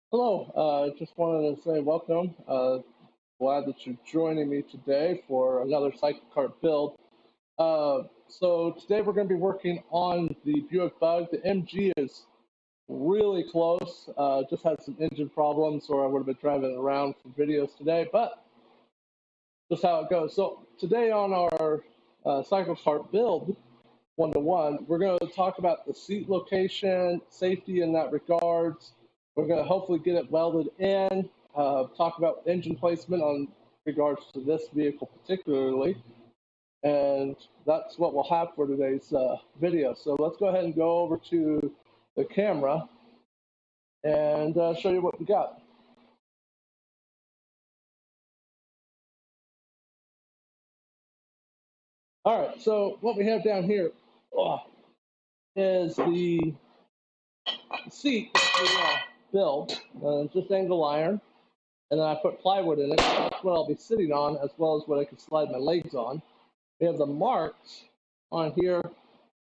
Hello, just wanted to say welcome. Glad that you're joining me today for another CycleKart build. So today we're going to be working on the Buick Bug. The MG is really close. Just had some engine problems, or I would have been driving it around for videos today, but just how it goes. So today on our CycleKart build, one-to-one, we're going to talk about the seat location, safety in that regards. We're going to hopefully get it welded in, talk about engine placement on regards to this vehicle particularly, and that's what we'll have for today's video. So let's go ahead and go over to the camera and show you what we got. All right, so what we have down here is the seat that we built, just angle iron. And then I put plywood in it. That's what I'll be sitting on, as well as what I can slide my legs on. We have the marks on here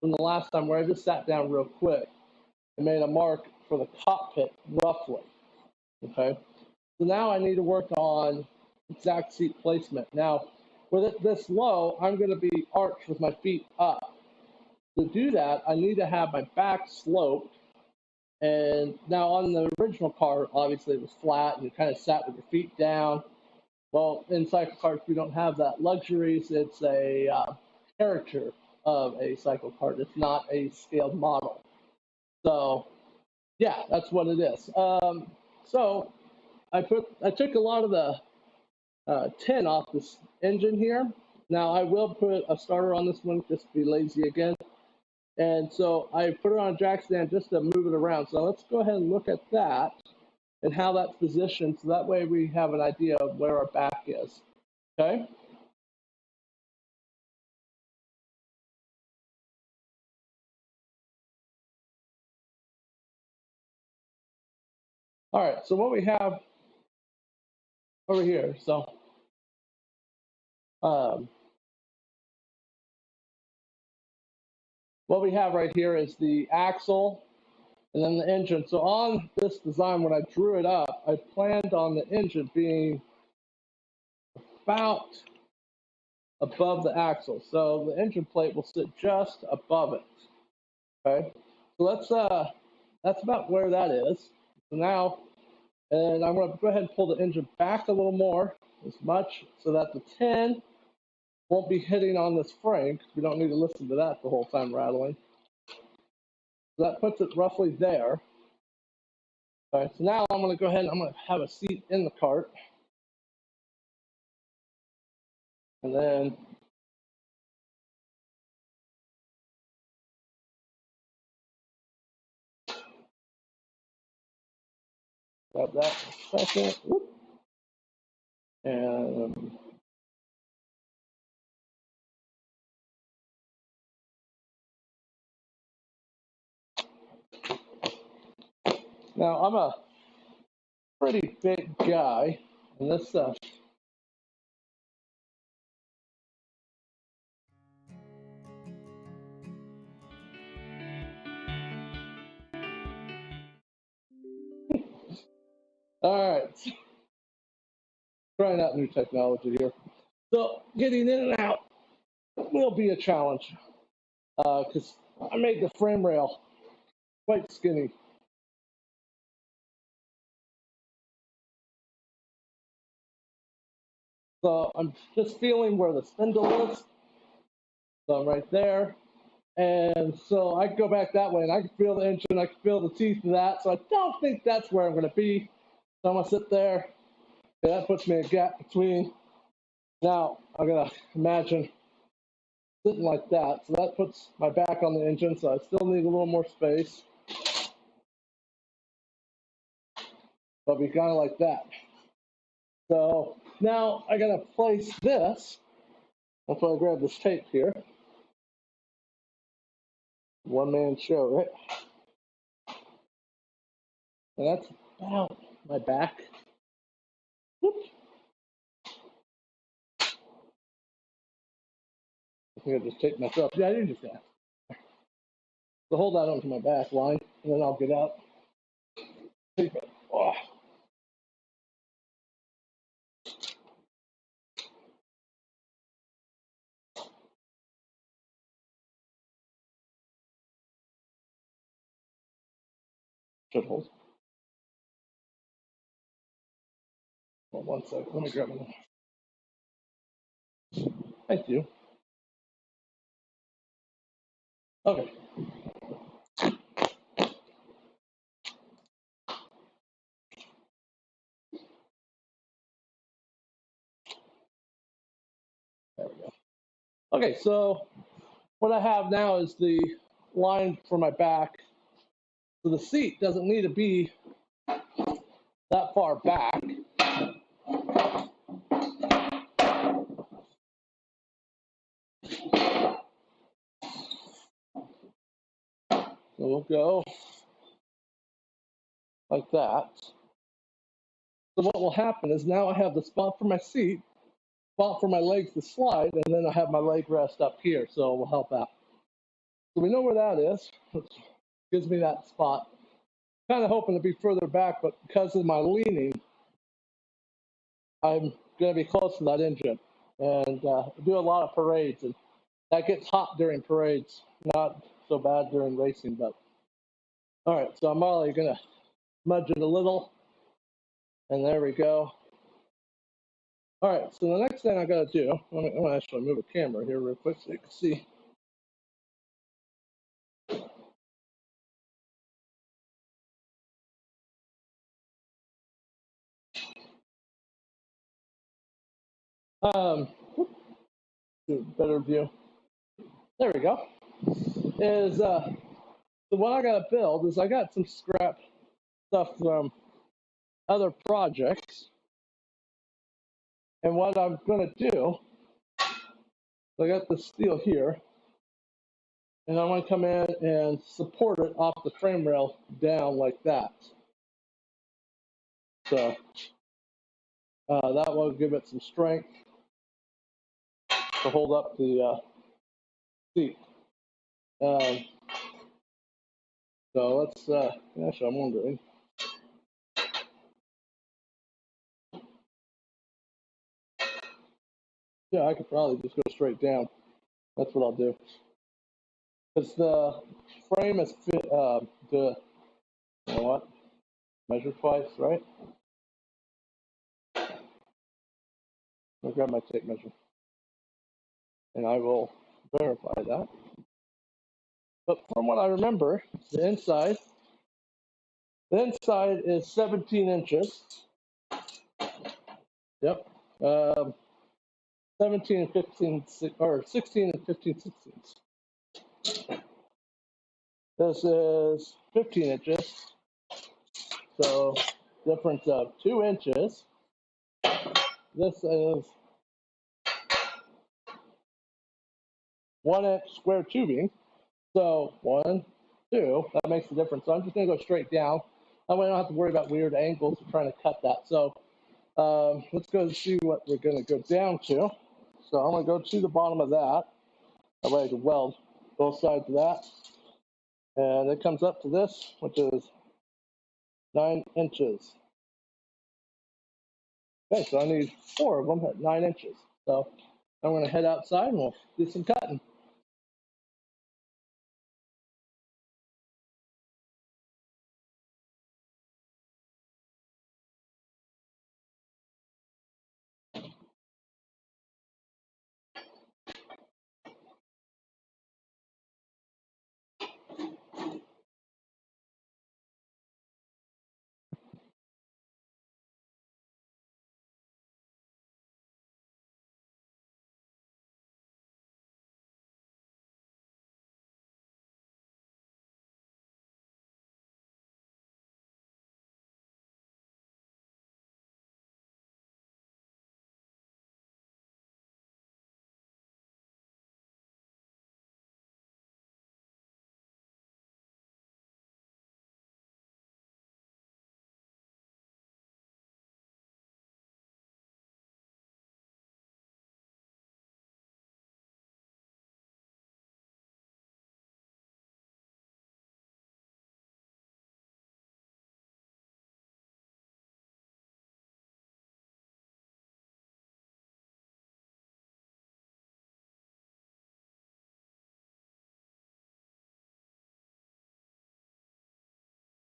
from the last time where I just sat down real quick and made a mark for the cockpit, roughly. Okay. So now I need to work on exact seat placement. Now, with it this low, I'm going to be arched with my feet up. To do that, I need to have my back sloped. And now on the original car, obviously it was flat and you kind of sat with your feet down. Well, in CycleKarts, we don't have that luxuries. It's a character of a CycleKart. It's not a scaled model. So, yeah, that's what it is. So I took a lot of the tin off this engine here. Now I will put a starter on this one just to be lazy again. And so I put it on a jack stand just to move it around. So let's go ahead and look at that and how that's positioned. So that way we have an idea of where our back is. Okay. All right. So what we have over here. So what we have right here is the axle and then the engine. So on this design, when I drew it up, I planned on the engine being about above the axle. So the engine plate will sit just above it. Okay. So that's about where that is. So now, and I'm going to go ahead and pull the engine back a little more, as much, so that the 10 won't be hitting on this frame, because we don't need to listen to that the whole time rattling. So that puts it roughly there. All right, so now I'm going to go ahead and I'm going to have a seat in the cart. And then grab that in a second. Whoop. And now I'm a pretty big guy, and this all right, trying out new technology here. So getting in and out will be a challenge because I made the frame rail quite skinny. So I'm just feeling where the spindle is. So I'm right there. And so I can go back that way and I can feel the engine, I can feel the teeth of that. So I don't think that's where I'm going to be. So I'm going to sit there. Okay, that puts me a gap between. Now I'm going to imagine sitting like that. So that puts my back on the engine. So I still need a little more space. So I'll be kind of like that. So now I got to place this. That's why I grab this tape here. One man show, right? And that's about my back. Whoops. I think I just taped myself. Yeah, I did just that. So hold that onto my back line, and then I'll get out. Tape it. Oh, Should hold. Hold on 1 second. Let me grab it. Thank you. Okay. There we go. Okay, so what I have now is the line for my back. So the seat doesn't need to be that far back. So we'll go like that. So what will happen is now I have the spot for my seat, spot for my legs to slide, and then I have my leg rest up here, so it will help out. So we know where that is, which gives me that spot. Kind of hoping to be further back, but because of my leaning, I'm going to be close to that engine. And do a lot of parades, and that gets hot during parades, not so bad during racing, but all right, so I'm only going to smudge it a little, and there we go. All right, so the next thing I got to do, I'm going to actually move a camera here real quick so you can see. Do a better view. There we go. Is so what I got to build is I got some scrap stuff from other projects, and what I'm going to do, I got the steel here, and I want to come in and support it off the frame rail down like that. So that will give it some strength to hold up the seat. So let's, actually, I'm wondering. Yeah, I could probably just go straight down. That's what I'll do. Because the frame is fit, you know what? Measure twice, right? I'll grab my tape measure. And I will verify that. But from what I remember, the inside is 17 inches. Yep. 17 and 15, or 16 and 15 sixteenths. This is 15 inches. So difference of 2 inches. This is 1 inch square tubing. So 1, 2, that makes the difference. So I'm just gonna go straight down. That way I don't have to worry about weird angles of trying to cut that. So let's go see what we're gonna go down to. So I'm gonna go to the bottom of that. That way I can weld both sides of that. And it comes up to this, which is 9 inches. Okay, so I need 4 of them at 9 inches. So I'm gonna head outside and we'll do some cutting.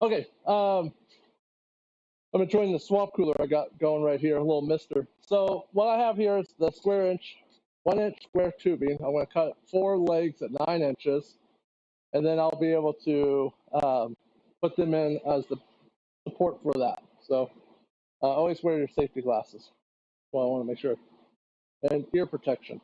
Okay, I'm enjoying the swamp cooler I got going right here, a little mister. So what I have here is the 1 inch square tubing. I'm going to cut 4 legs at 9 inches, and then I'll be able to put them in as the support for that. So always wear your safety glasses. Well, I want to make sure. And ear protection.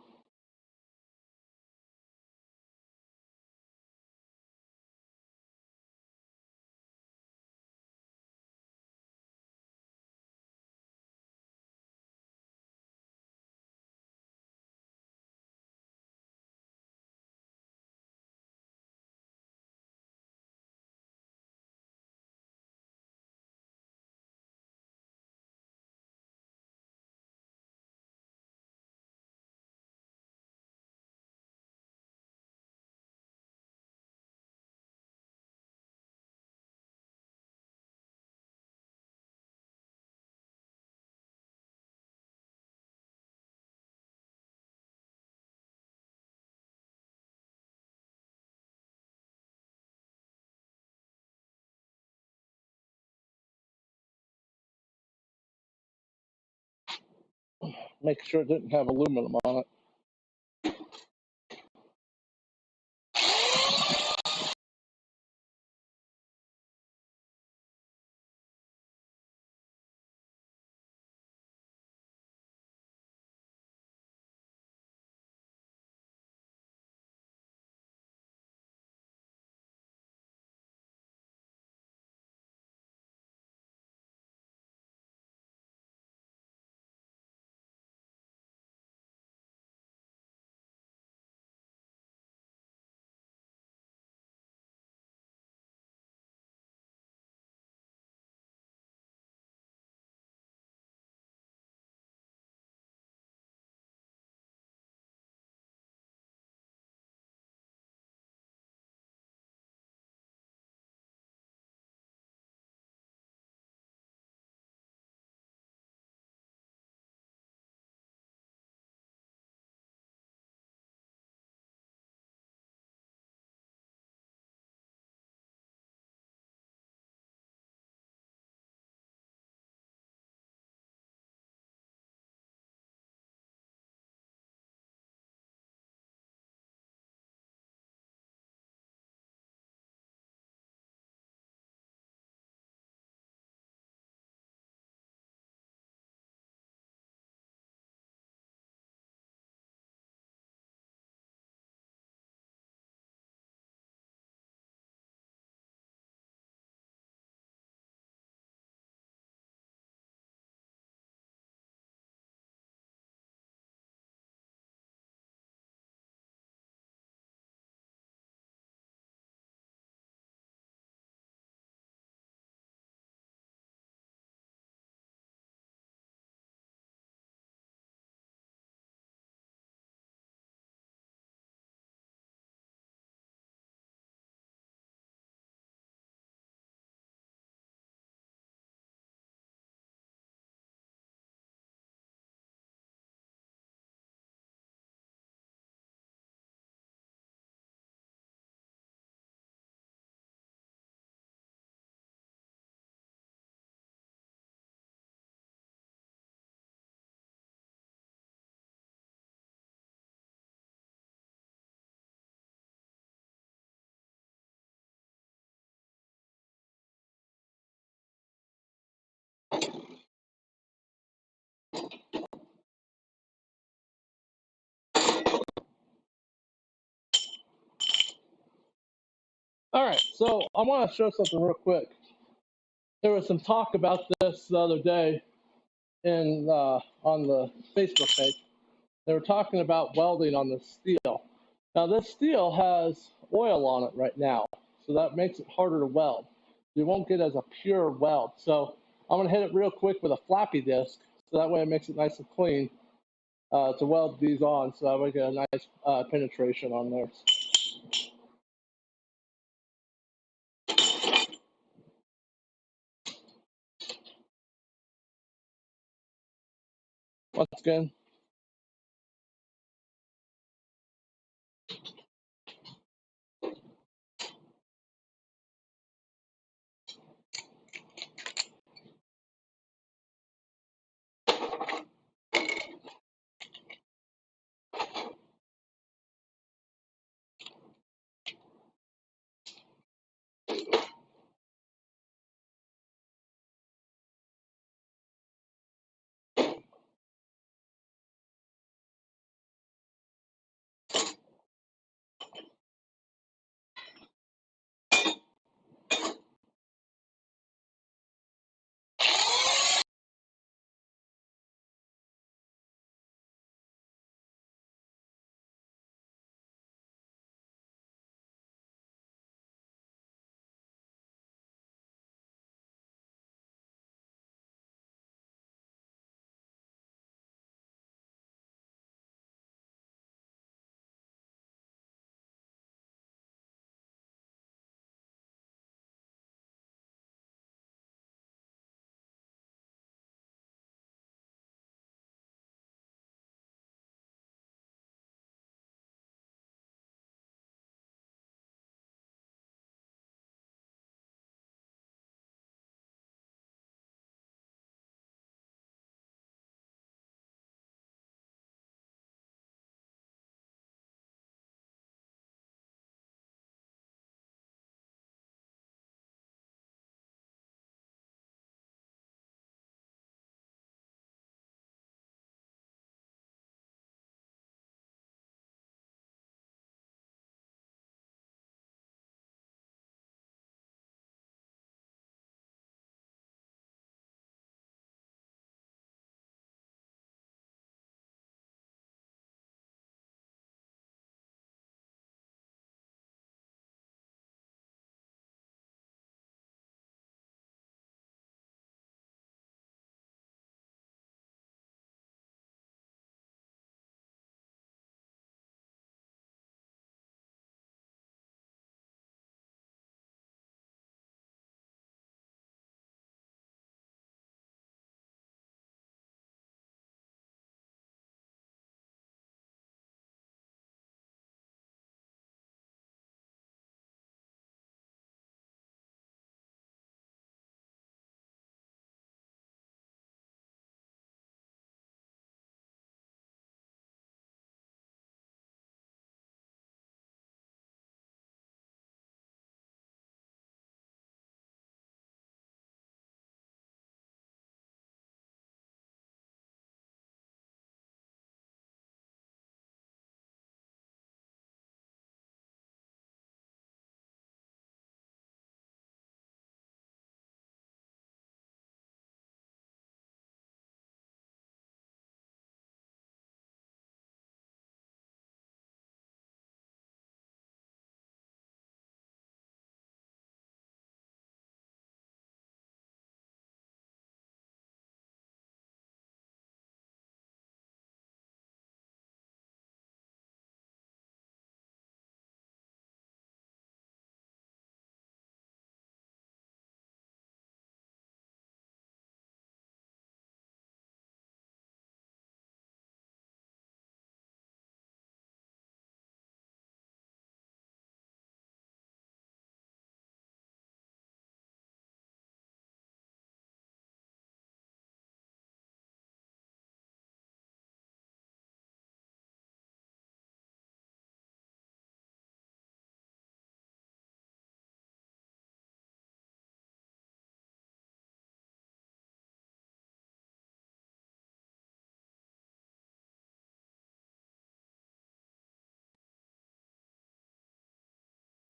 Make sure it didn't have aluminum on it. All right, so I want to show something real quick. There was some talk about this the other day in on the Facebook page. They were talking about welding on the steel. Now this steel has oil on it right now, so that makes it harder to weld. You won't get as a pure weld. So I'm gonna hit it real quick with a floppy disc, so that way it makes it nice and clean to weld these on, so that we get a nice penetration on there. Once again,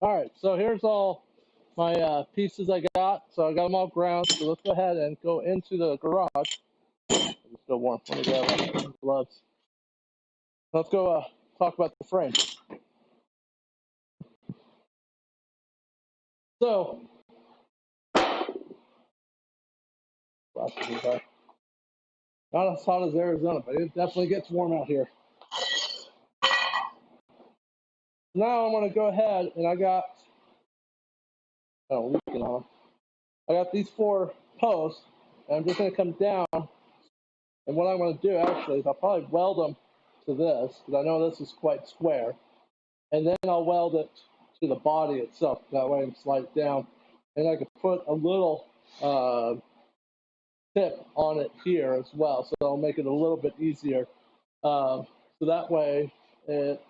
All right, so here's all my pieces I got. So I got them all ground. So let's go ahead and go into the garage. It's still warm. Let me grab my gloves. Let's go talk about the frame. So, not as hot as Arizona, but it definitely gets warm out here. Now I'm going to go ahead and I got, leaking on them. I got these 4 posts, and I'm just going to come down. And what I'm going to do actually is I'll probably weld them to this, because I know this is quite square. And then I'll weld it to the body itself. That way I can slide it down. And I can put a little tip on it here as well. So it'll make it a little bit easier. So that way it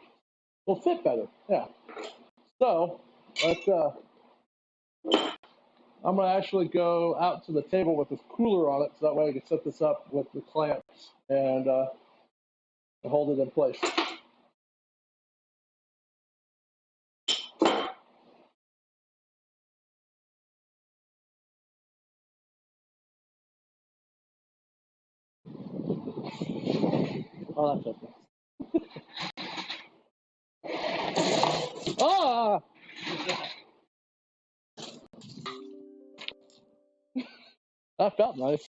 will fit better. Yeah. So let's, I'm going to actually go out to the table with this cooler on it. So that way I can set this up with the clamps and hold it in place. Oh, that's okay. Ah! That felt nice.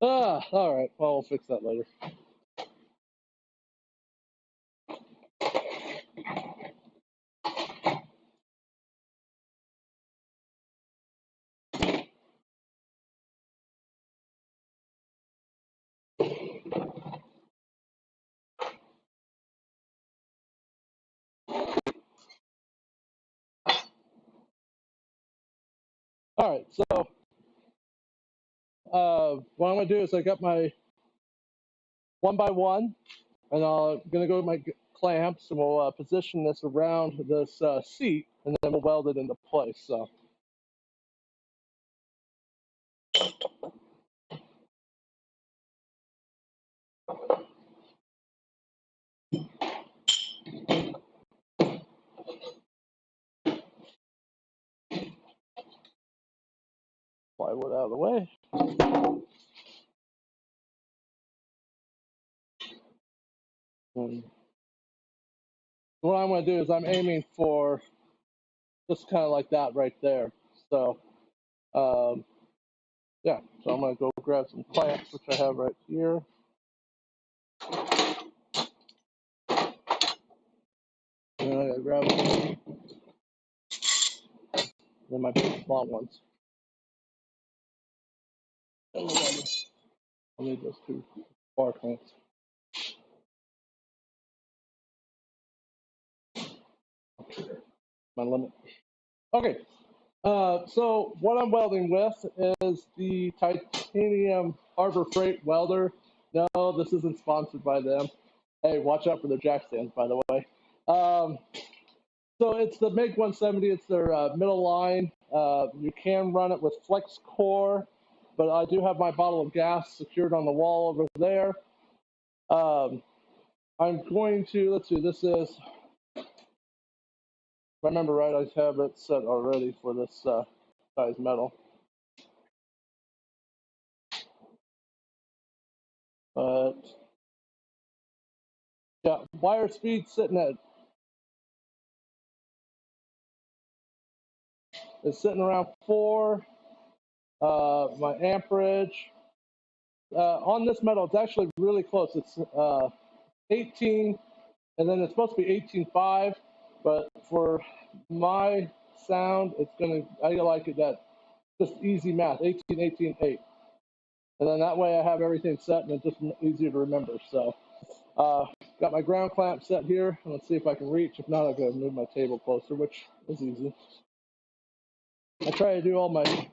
All right. Well, we'll fix that later. All right. So what I'm going to do is I got my 1x1, and I'm going to go with my clamps, and we'll position this around this seat, and then we'll weld it into place. So. Plywood out of the way. And what I'm going to do is I'm aiming for just kind of like that right there. So, yeah, so I'm going to go grab some clamps, which I have right here. And then I'm going to grab them. Then my big long ones. I'll need those 2 bar clamps. My limit. Okay. So what I'm welding with is the titanium Harbor Freight welder. No, this isn't sponsored by them. Hey, watch out for their jack stands, by the way. So it's the MiG 170. It's their middle line. You can run it with flex core, but I do have my bottle of gas secured on the wall over there. I'm going to, let's see, this is, if I remember right, I have it set already for this size metal. But yeah, wire speed sitting at, is sitting around 4. My amperage on this metal, it's actually really close. It's 18, and then it's supposed to be 18.5, but for my sound, it's gonna, I like it that just easy math, 18, 18, 8. And then that way I have everything set and it's just easier to remember. So got my ground clamp set here. Let's see if I can reach. If not, I'll go move my table closer, which is easy. I try to do all my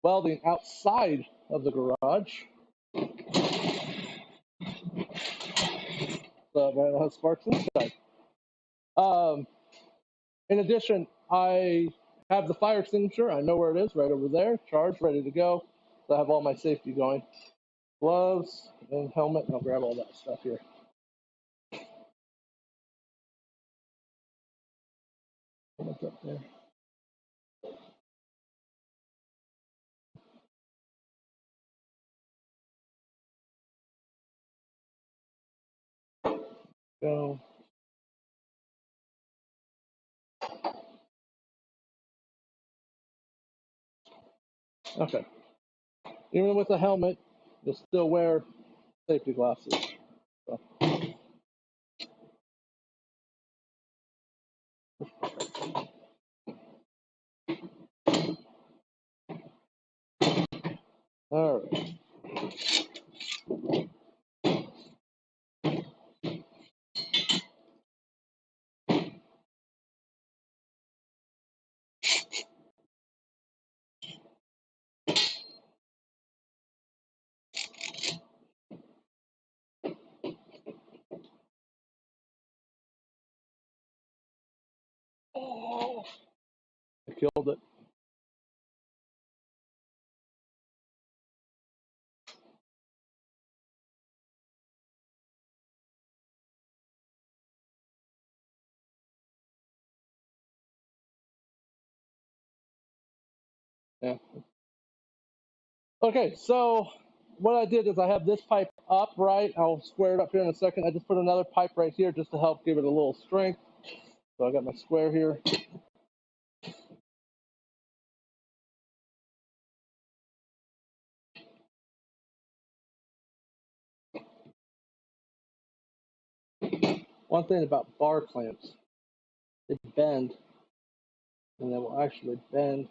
welding outside of the garage. So I don't have sparks inside. In addition, I have the fire extinguisher. I know where it is, right over there, charged, ready to go. So I have all my safety going. Gloves and helmet, and I'll grab all that stuff here. What's up there? Go. Okay. Even with a helmet, you'll still wear safety glasses. So. All right. Oh, I killed it. Yeah. Okay, so what I did is I have this pipe up, right? I'll square it up here in a second. I just put another pipe right here just to help give it a little strength. So I got my square here. One thing about bar clamps, they bend, and they will actually bend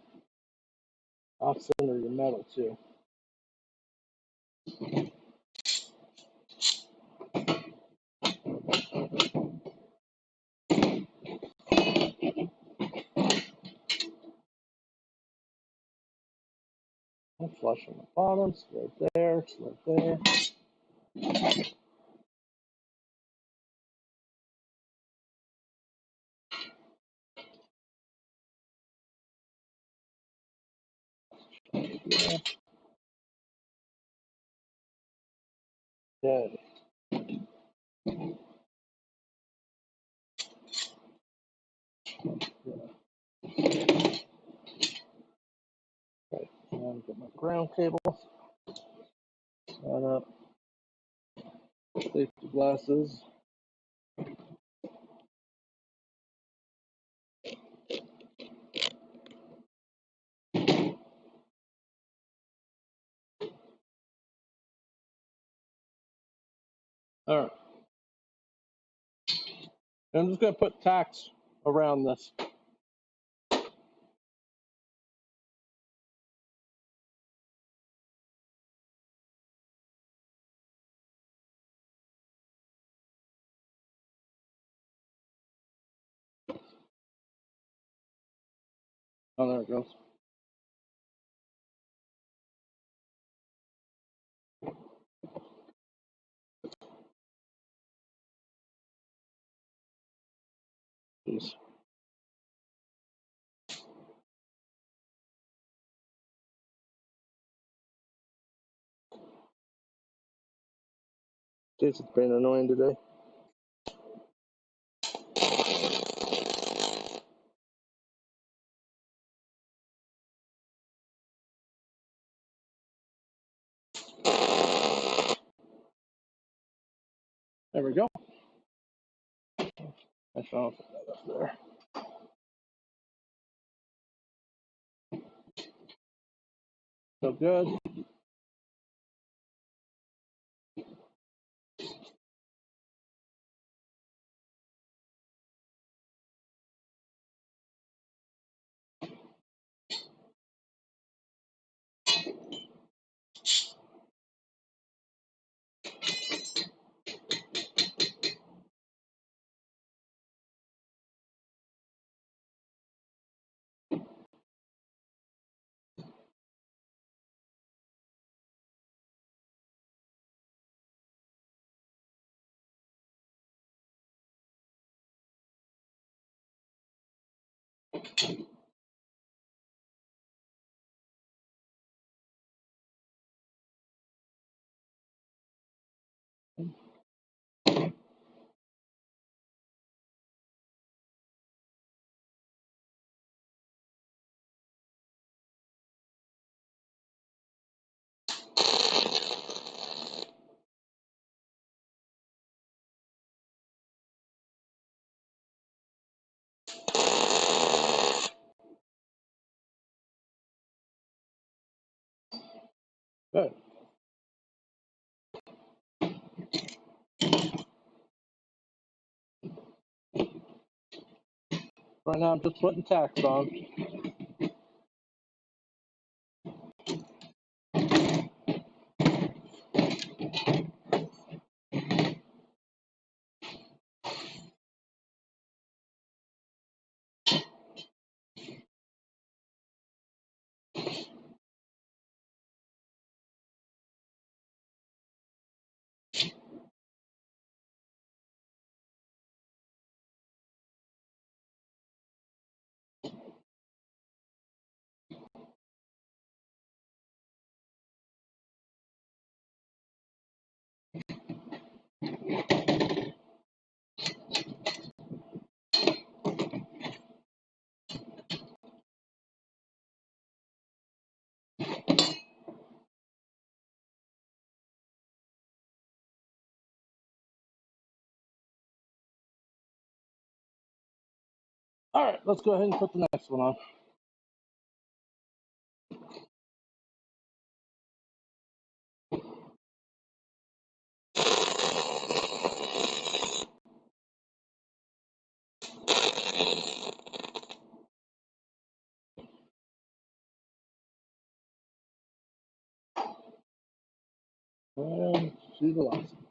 off center your metal too. I'm flush on the bottom, it's right there, it's right there. Yeah. Okay. Okay. And get my ground cable. That up. Safety glasses. All right. And I'm just gonna put tacks around this. Oh, there it goes. Jeez. Jason's been annoying today. There we go. I found that up there. So good. Good. Right now I'm just putting tacks on. All right, let's go ahead and put the next one on. And see the last one.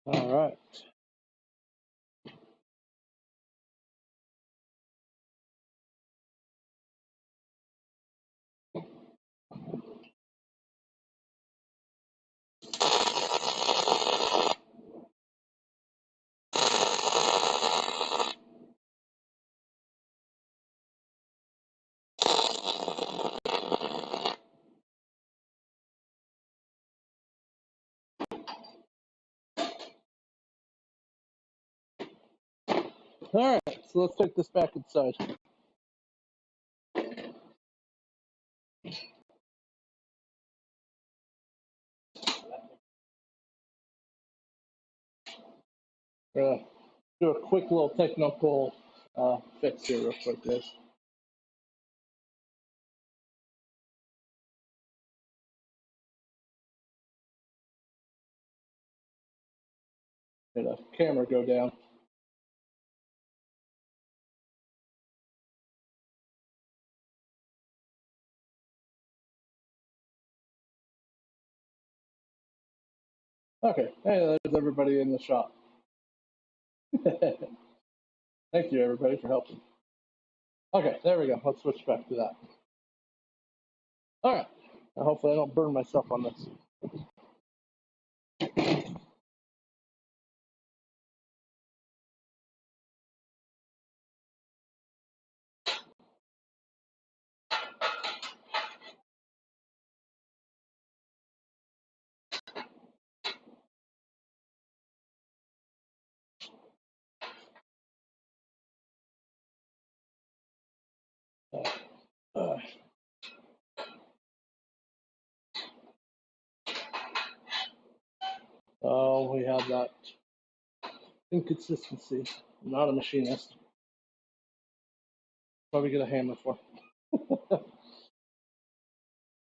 All right. All right, so let's take this back inside. We're gonna do a quick little technical fix here real quick, guys. Let the camera go down. Okay, hey, there's everybody in the shop. Thank you, everybody, for helping. Okay, there we go. Let's switch back to that. All right. Hopefully I don't burn myself on this. Uh, oh, we have that inconsistency. I'm not a machinist. Probably get a hammer for.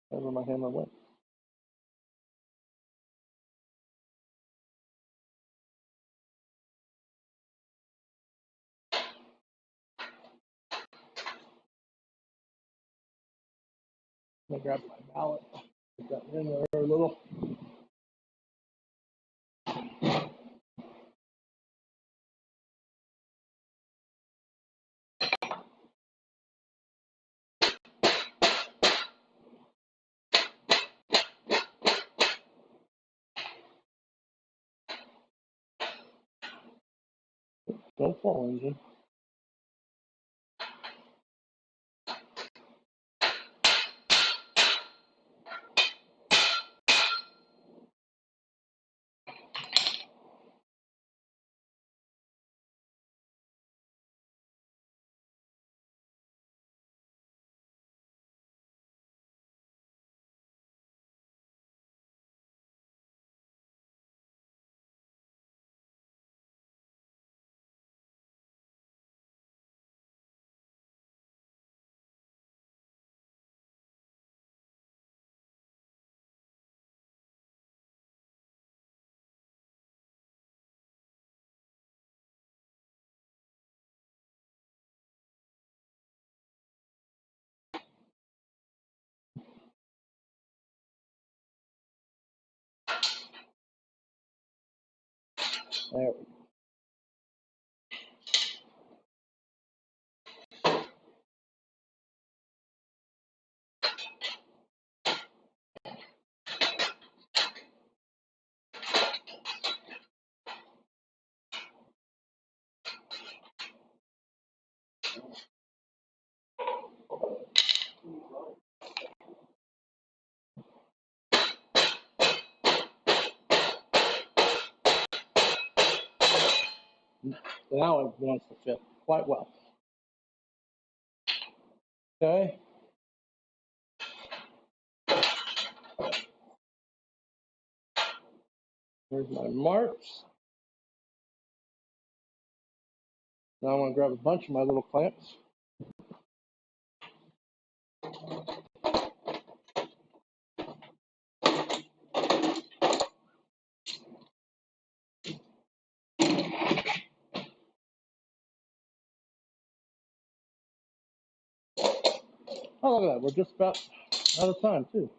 Wherever my hammer went. I'm gonna grab my mallet. Put that in there a little. Don't fall, engine. There we go. Now it wants to fit quite well. Okay. Here's my marks. Now I'm going to grab a bunch of my little clamps. Oh, look at that. We're just about out of time, too.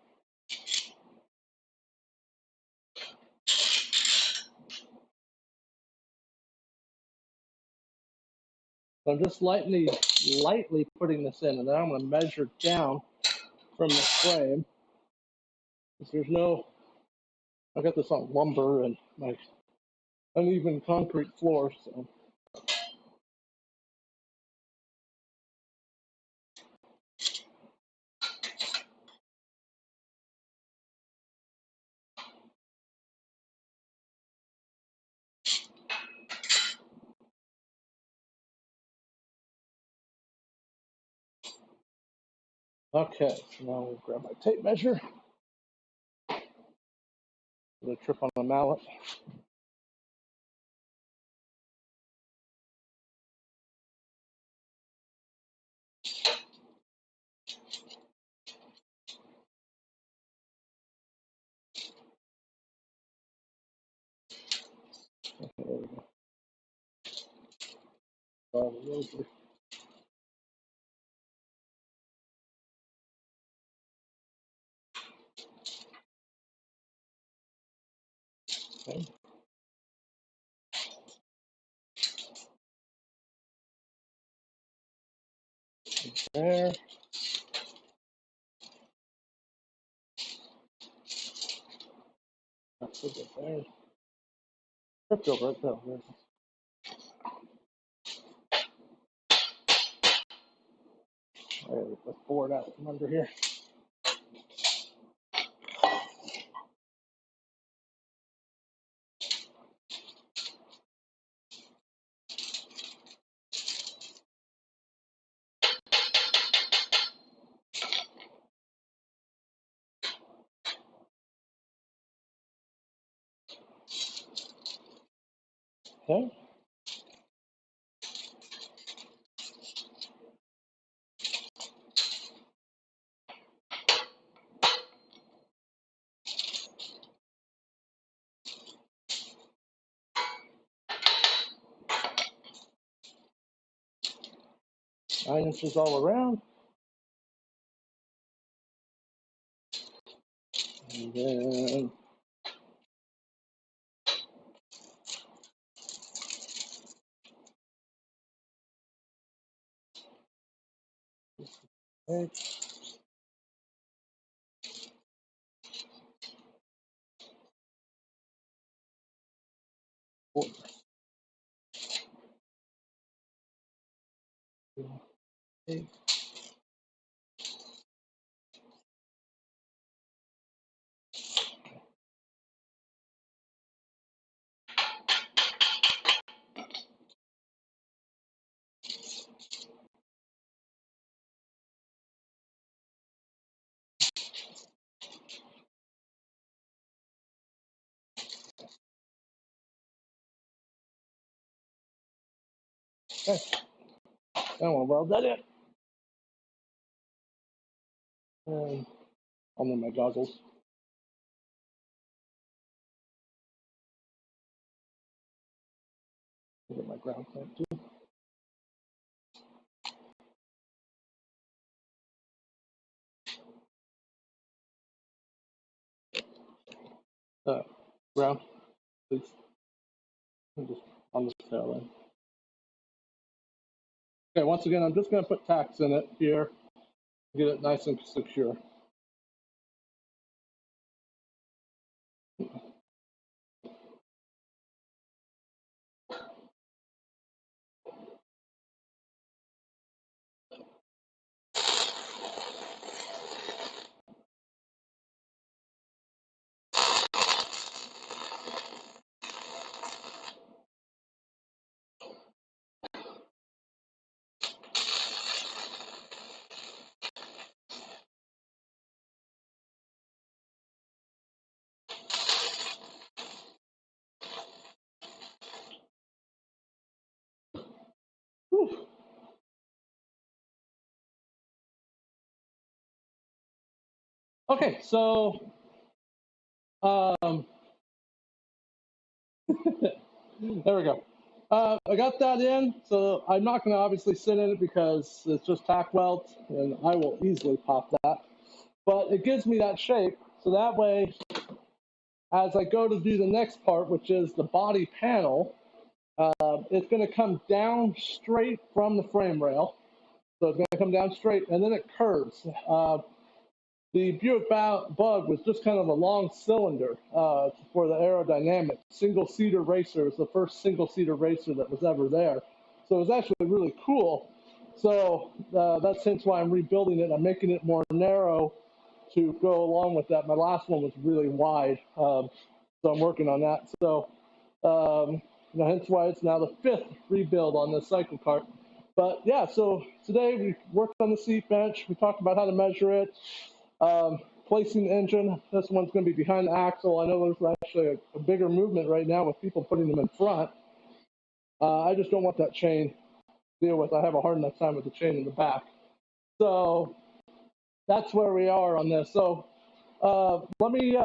So I'm just lightly putting this in, and then I'm going to measure down from the frame. Because there's no, I got this on lumber and my uneven concrete floor, so. Okay, so now we'll grab my tape measure. I'm going to trip on the mallet. Okay, there we go. Okay. There. That's a good there. Tripped over it though. Let's pour it out from under here. Okay. Nine inches all around. And then okay. 8. Okay, I want to weld that in. And I'll need my goggles. Get my ground clamp too. Ground, please. I'm just on the tail end. Okay, once again, I'm just going to put tacks in it here, get it nice and secure. Whew. Okay, so there we go. I got that in, so I'm not going to obviously sit in it because it's just tack weld, and I will easily pop that. But it gives me that shape, so that way, as I go to do the next part, which is the body panel, it's going to come down straight from the frame rail. So it's going to come down straight, and then it curves. The Buick Bug was just kind of a long cylinder for the aerodynamic. Single-seater racer. It was the first single-seater racer that was ever there. So it was actually really cool. So that's hence why I'm rebuilding it. I'm making it more narrow to go along with that. My last one was really wide, so I'm working on that. So hence why it's now the 5th rebuild on this CycleKart. But yeah, so today we worked on the seat bench. We talked about how to measure it. Placing the engine, this one's going to be behind the axle. I know there's actually a bigger movement right now with people putting them in front. I just don't want that chain to deal with. I have a hard enough time with the chain in the back. So that's where we are on this. So let me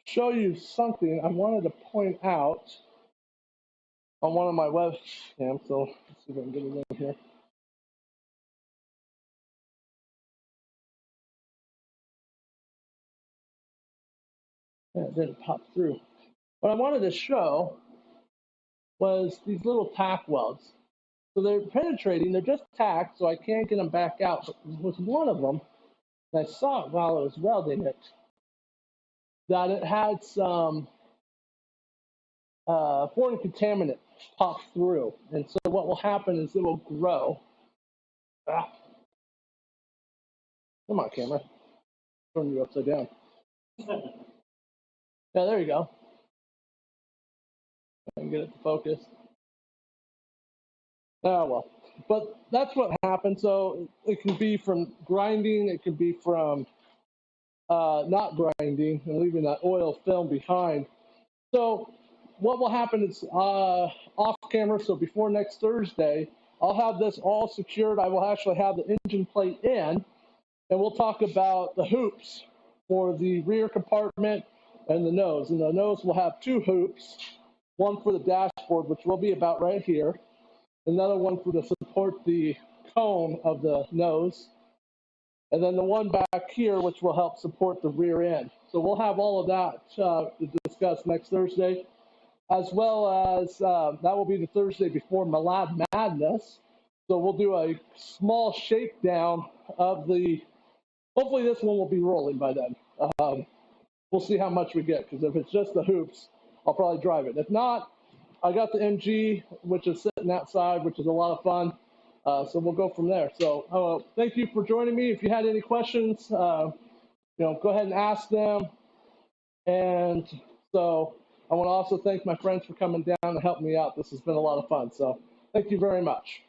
show you something I wanted to point out on one of my webcams. So let's see if I can get it in here. Yeah, it didn't pop through. What I wanted to show was these little tack welds. So they're penetrating, they're just tacked, so I can't get them back out. But there was one of them, and I saw it while I was welding it, that it had some foreign contaminant pop through. And so what will happen is it will grow. Ah, come on, camera. Turn you upside down. Yeah, there you go. I can get it to focus. Oh, well. But that's what happened. So it can be from grinding, it can be from not grinding and leaving that oil film behind. So what will happen is off camera, so before next Thursday, I'll have this all secured. I will actually have the engine plate in, and we'll talk about the hoops for the rear compartment and the nose. And the nose will have 2 hoops, one for the dashboard, which will be about right here, another one for to support the cone of the nose, and then the one back here, which will help support the rear end. So we'll have all of that to discuss next Thursday, as well as that will be the Thursday before Malad Madness. So we'll do a small shakedown of the, hopefully this one will be rolling by then. We'll see how much we get, because if it's just the hoops, I'll probably drive it. If not, I got the MG, which is sitting outside, which is a lot of fun. So we'll go from there. So thank you for joining me. If you had any questions, go ahead and ask them. And so I want to also thank my friends for coming down and helping me out. This has been a lot of fun. So thank you very much.